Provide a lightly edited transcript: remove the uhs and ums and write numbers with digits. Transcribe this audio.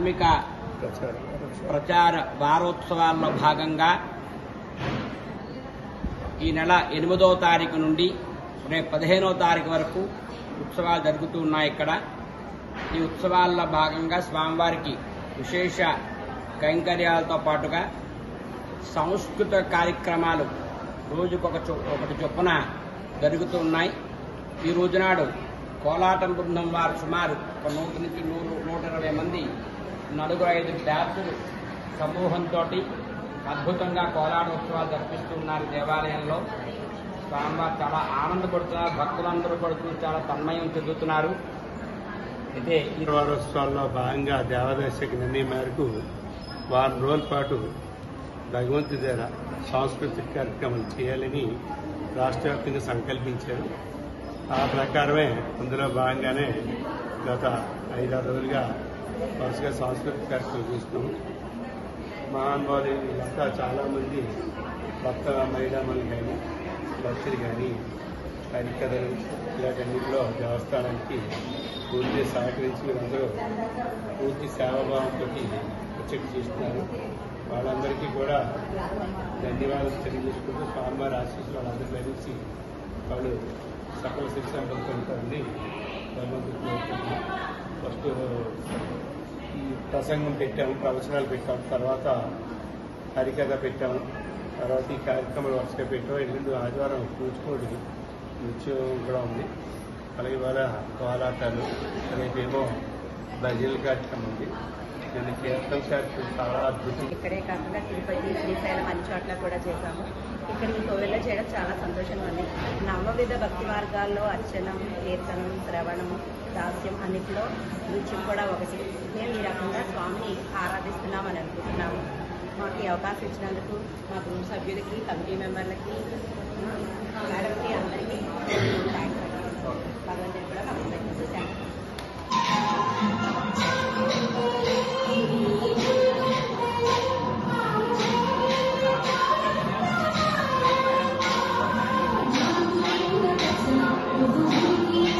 ధార్మిక ప్రచార వారోత్సవాల్లో భాగంగా ఈ నెల 8వ తారీఖు నుండి రేపు 15వ తారీఖు వరకు ఉత్సవాలు జరుగుతూ ఉన్నాయి. ఇక్కడ ఈ ఉత్సవాల్లో భాగంగా స్వామివారికి విశేష కైంకర్యాలతో పాటుగా సంస్కృత కార్యక్రమాలు రోజుకొకటి చొప్పున జరుగుతూ ఉన్నాయి. ఈ రోజునాడు కోలాటం బృందం వారు సుమారు 100 నుంచి 120 మంది 4-5 డాన్సులు సమూహంతో అద్భుతంగా కోలాటోత్సవాలు జరిపిస్తున్నారు. దేవాలయంలో స్వామివారు చాలా ఆనందపడుతున్నారు. భక్తులందరూ పడుతూ చాలా తన్మయం చెందుతున్నారు. అయితే ఈ వారోత్సవాల్లో భాగంగా దేవాదాయ నిర్ణయం మేరకు వారం రోజుల పాటు భగవంతుడి దగ్గర సాంస్కృతిక కార్యక్రమాలు చేయాలని రాష్ట్ర వ్యాప్తంగా సంకల్పించారు. ఆ ప్రకారమే అందులో భాగంగానే గత 5-6 రోజులుగా వరుసగా సాంస్కృతిక కార్యక్రమాలు చేస్తున్నాము. మహానుభావులు వీళ్ళంతా చాలామంది భక్త మహిళామణులు కానీ భక్తులు కానీ హరికథలు ఇలాంటిలో దేవస్థానానికి పూర్తి సహకరించి వీళ్ళందరూ పూర్తి సేవాభావంతో ముచ్చట చేస్తున్నారు. వాళ్ళందరికీ కూడా ధన్యవాదాలు తెలియజేసుకుంటూ స్వామివారి ఆశీస్సులు వాళ్ళందరూ లభించి వాళ్ళు సకల శిక్షణ పొందుతారని ఫస్ట్ ఈ ప్రసంగం పెట్టాము, ప్రవచనాలు పెట్టాము, తర్వాత హరికథ పెట్టాము, తర్వాత ఈ కార్యక్రమాలు వరుసగా పెట్టాము. ఎల్లుండి ఆదివారం కూచిపూడి నృత్యం కూడా ఉంది. అలాగే ఇవాళ కోలాటాలు, రేపేమో భజనల కార్యక్రమం ఉంది. నేను కీర్తన కార్యక్రమం చాలా అద్భుతం. ఇక్కడే కాకుండా తిరుపతి, శ్రీశైలం అన్ని చోట్ల కూడా చేశాము. ఇక్కడ ఈ కోవిల్లో చేయడం చాలా సంతోషంగా ఉంది. నవవిధ భక్తి మార్గాల్లో అర్చనం, కీర్తనం, శ్రవణము, దాస్యం అన్నింటిలో నృత్యం కూడా ఒకటి. మేము ఈ రకంగా స్వామిని ఆరాధిస్తున్నామని అనుకుంటున్నాము. మాకు ఈ అవకాశం ఇచ్చినందుకు మా కుటుంబ సభ్యులకి, కమిటీ మెంబర్లకి, మేడంకి అందరికీ థ్యాంక్స్. భగవంతుని కూడా మాకు థ్యాంక్స్.